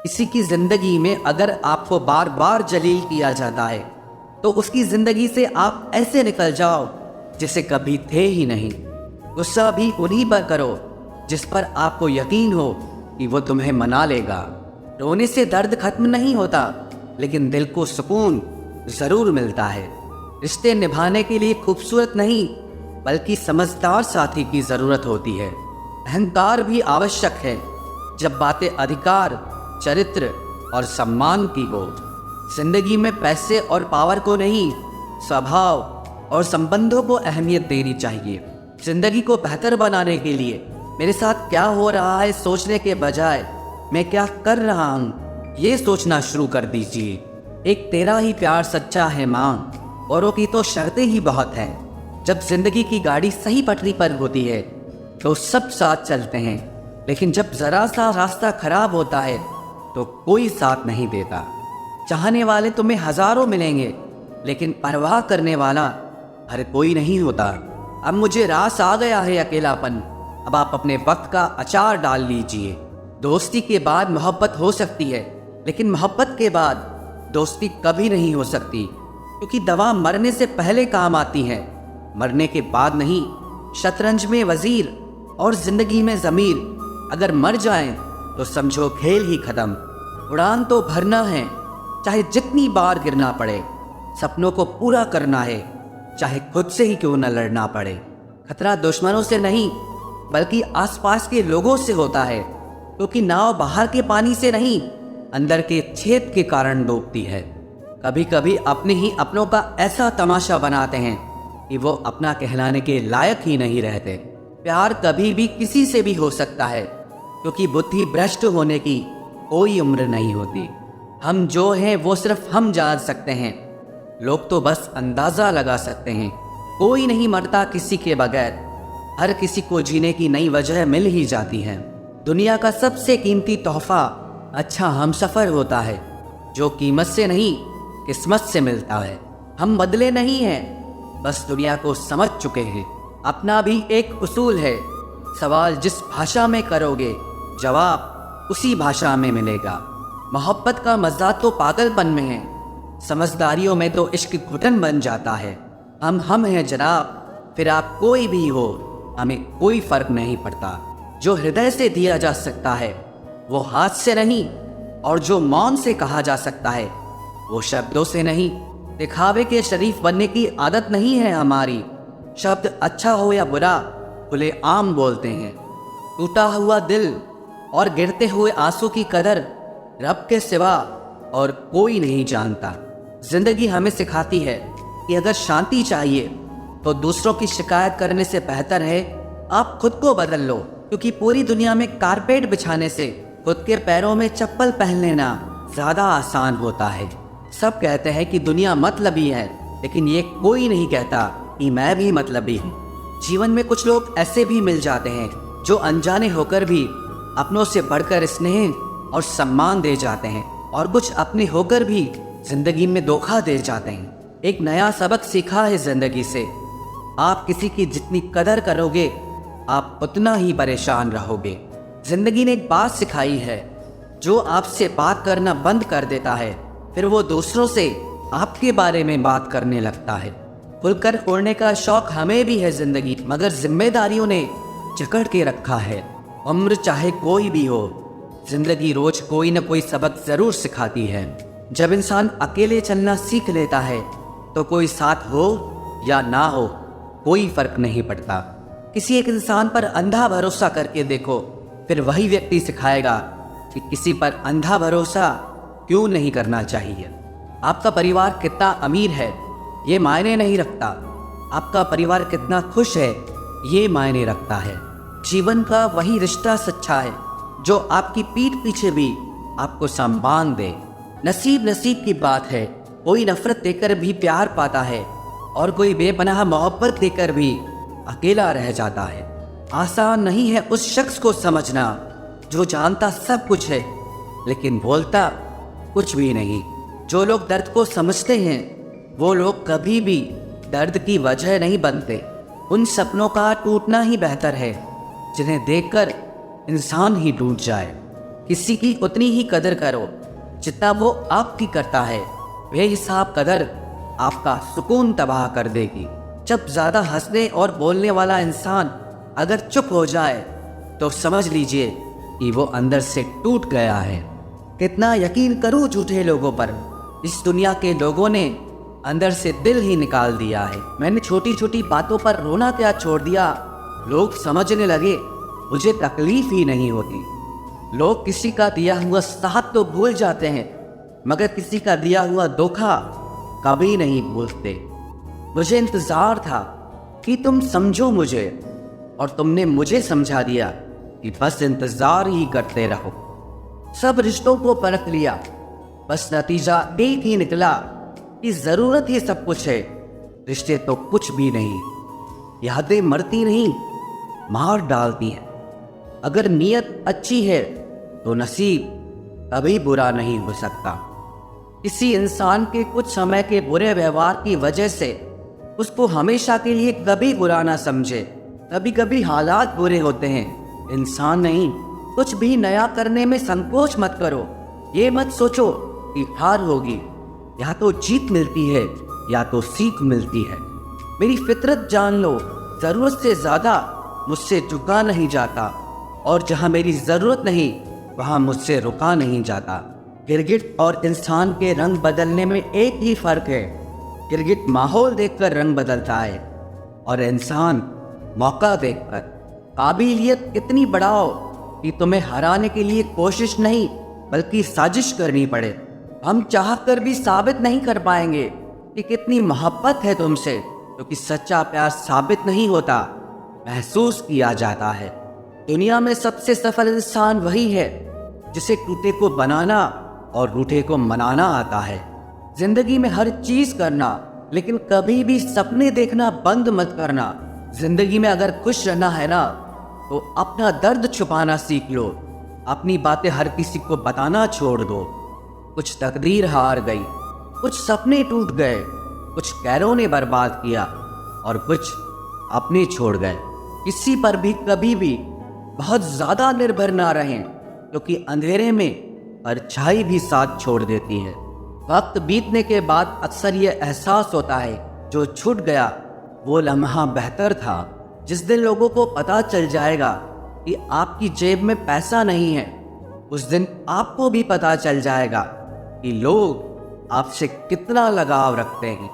किसी की जिंदगी में अगर आपको बार बार जलील किया जाता है तो उसकी जिंदगी से आप ऐसे निकल जाओ जिसे कभी थे ही नहीं। गुस्सा भी उन्हीं पर करो जिस पर आपको यकीन हो कि वो तुम्हें मना लेगा। रोने से दर्द खत्म नहीं होता, लेकिन दिल को सुकून जरूर मिलता है। रिश्ते निभाने के लिए खूबसूरत नहीं बल्कि समझदार साथी की जरूरत होती है। अहंकार भी आवश्यक है जब बातें अधिकार, चरित्र और सम्मान की हो। जिंदगी में पैसे और पावर को नहीं, स्वभाव और संबंधों को अहमियत देनी चाहिए। जिंदगी को बेहतर बनाने के लिए मेरे साथ क्या हो रहा है सोचने के बजाय मैं क्या कर रहा हूँ ये सोचना शुरू कर दीजिए। एक तेरा ही प्यार सच्चा है माँ, औरों की तो शर्तें ही बहुत हैं। जब जिंदगी की गाड़ी सही पटरी पर होती है तो सब साथ चलते हैं, लेकिन जब जरा सा रास्ता खराब होता है तो कोई साथ नहीं देता। चाहने वाले तुम्हें हजारों मिलेंगे, लेकिन परवाह करने वाला हर कोई नहीं होता। अब मुझे रास आ गया है अकेलापन, अब आप अपने वक्त का अचार डाल लीजिए। दोस्ती के बाद मोहब्बत हो सकती है, लेकिन मोहब्बत के बाद दोस्ती कभी नहीं हो सकती, क्योंकि दवा मरने से पहले काम आती है, मरने के बाद नहीं। शतरंज में वजीर और जिंदगी में ज़मीर अगर मर जाएं तो समझो खेल ही खत्म। उड़ान तो भरना है, चाहे जितनी बार गिरना पड़े। सपनों को पूरा करना है, चाहे खुद से ही क्यों न लड़ना पड़े। खतरा दुश्मनों से नहीं बल्कि आसपास के लोगों से होता है, क्योंकि नाव बाहर के पानी से नहीं अंदर के छेद के कारण डूबती है। कभी कभी अपने ही अपनों का ऐसा तमाशा बनाते हैं कि वो अपना कहलाने के लायक ही नहीं रहते। प्यार कभी भी किसी से भी हो सकता है, क्योंकि बुद्धि भ्रष्ट होने की कोई उम्र नहीं होती। हम जो हैं वो सिर्फ हम जान सकते हैं, लोग तो बस अंदाज़ा लगा सकते हैं। कोई नहीं मरता किसी के बगैर, हर किसी को जीने की नई वजह मिल ही जाती है। दुनिया का सबसे कीमती तोहफा अच्छा हमसफ़र होता है, जो कीमत से नहीं किस्मत से मिलता है। हम बदले नहीं हैं, बस दुनिया को समझ चुके हैं। अपना भी एक उसूल है, सवाल जिस भाषा में करोगे जवाब उसी भाषा में मिलेगा। मोहब्बत का मज़ा तो पागलपन में है, समझदारियों में तो इश्क घुटन बन जाता है। हम हैं जनाब, फिर आप कोई भी हो, हमें कोई फ़र्क नहीं पड़ता। जो हृदय से दिया जा सकता है वो हाथ से नहीं, और जो मौन से कहा जा सकता है वो शब्दों से नहीं। दिखावे के शरीफ बनने की आदत नहीं है हमारी। शब्द अच्छा हो या बुरा खुले आम बोलते हैं। टूटा हुआ दिल और गिरते हुए आंसू की कदर रब के सिवा और कोई नहीं जानता। जिंदगी हमें सिखाती है कि अगर शांति चाहिए तो दूसरों की शिकायत करने से बेहतर है आप खुद को बदल लो, क्योंकि पूरी दुनिया में कारपेट बिछाने से खुद के पैरों में चप्पल पहन लेना ज्यादा आसान होता है। सब कहते हैं कि दुनिया मतलबी है, लेकिन ये कोई नहीं कहता कि मैं भी मतलबी हूँ। जीवन में कुछ लोग ऐसे भी मिल जाते हैं जो अनजाने होकर भी अपनों से बढ़कर स्नेह और सम्मान दे जाते हैं, और कुछ अपने होकर भी जिंदगी में धोखा दे जाते हैं। एक नया सबक सीखा है जिंदगी से, आप किसी की जितनी कदर करोगे आप उतना ही परेशान रहोगे। जिंदगी ने एक बात सिखाई है, जो आपसे बात करना बंद कर देता है फिर वो दूसरों से आपके बारे में बात करने लगता है। खुलकर उड़ने का शौक हमें भी है जिंदगी, मगर जिम्मेदारियों ने जकड़ के रखा है। उम्र चाहे कोई भी हो, जिंदगी रोज कोई न कोई सबक जरूर सिखाती है। जब इंसान अकेले चलना सीख लेता है तो कोई साथ हो या ना हो कोई फर्क नहीं पड़ता। किसी एक इंसान पर अंधा भरोसा करके देखो, फिर वही व्यक्ति सिखाएगा कि किसी पर अंधा भरोसा क्यों नहीं करना चाहिए। आपका परिवार कितना अमीर है ये मायने नहीं रखता, आपका परिवार कितना खुश है ये मायने रखता है। जीवन का वही रिश्ता सच्चा है जो आपकी पीठ पीछे भी आपको सम्मान दे। नसीब की बात है, कोई नफरत देकर भी प्यार पाता है और कोई बेपनाह मोहब्बत देकर भी अकेला रह जाता है। आसान नहीं है उस शख्स को समझना जो जानता सब कुछ है लेकिन बोलता कुछ भी नहीं। जो लोग दर्द को समझते हैं वो लोग कभी भी दर्द की वजह नहीं बनते। उन सपनों का टूटना ही बेहतर है जिन्हें देखकर इंसान ही टूट जाए। किसी की उतनी ही कदर करो जितना वो आपकी करता है। बेहिसाब कदर आपका सुकून तबाह कर देगी। जब ज़्यादा हंसने और बोलने वाला इंसान अगर चुप हो जाए तो समझ लीजिए कि वो अंदर से टूट गया है। कितना यकीन करूं झूठे लोगों पर, इस दुनिया के लोगों ने अंदर से दिल ही निकाल दिया है। मैंने छोटी छोटी बातों पर रोना क्या छोड़ दिया। लोग समझने लगे मुझे तकलीफ ही नहीं होती। लोग किसी का दिया हुआ साथ तो भूल जाते हैं, मगर किसी का दिया हुआ धोखा कभी नहीं भूलते। मुझे इंतज़ार था कि तुम समझो मुझे, और तुमने मुझे समझा दिया कि बस इंतज़ार ही करते रहो। सब रिश्तों को परख लिया, बस नतीजा एक ही निकला कि ज़रूरत ही सब कुछ है, रिश्ते तो कुछ भी नहीं। यादें मरती नहीं, मार डालती हैं। अगर नीयत अच्छी है तो नसीब कभी बुरा नहीं हो सकता। किसी इंसान के कुछ समय के बुरे व्यवहार की वजह से उसको हमेशा के लिए कभी बुरा ना समझे। कभी कभी हालात बुरे होते हैं, इंसान नहीं। कुछ भी नया करने में संकोच मत करो। ये मत सोचो कि हार होगी, या तो जीत मिलती है या तो सीख मिलती है। मेरी फितरत जान लो, ज़रूरत से ज़्यादा मुझसे झुका नहीं जाता, और जहाँ मेरी ज़रूरत नहीं वहाँ मुझसे रुका नहीं जाता। गिरगिट और इंसान के रंग बदलने में एक ही फ़र्क है। गिरगिट माहौल देखकर रंग बदलता है और इंसान मौका देखकर। काबिलियत इतनी बढ़ाओ कि तुम्हें हराने के लिए कोशिश नहीं बल्कि साजिश करनी पड़े। हम चाहकर भी साबित नहीं कर पाएंगे कि कितनी मोहब्बत है तुमसे, क्योंकि सच्चा प्यार साबित नहीं होता, महसूस किया जाता है। दुनिया में सबसे सफल इंसान वही है जिसे टूटे को बनाना और रूठे को मनाना आता है। जिंदगी में हर चीज करना, लेकिन कभी भी सपने देखना बंद मत करना। जिंदगी में अगर खुश रहना है ना, तो अपना दर्द छुपाना सीख लो। अपनी बातें हर किसी को बताना छोड़ दो। कुछ तकदीर हार गई, कुछ सपने टूट गए, कुछ गैरों ने बर्बाद किया और कुछ अपने छोड़ गए। किसी पर भी कभी भी बहुत ज़्यादा निर्भर ना रहें, क्योंकि अंधेरे में परछाई भी साथ छोड़ देती है। वक्त बीतने के बाद अक्सर ये एहसास होता है जो छूट गया वो लम्हा बेहतर था। जिस दिन लोगों को पता चल जाएगा कि आपकी जेब में पैसा नहीं है, उस दिन आपको भी पता चल जाएगा कि लोग आपसे कितना लगाव रखते हैं।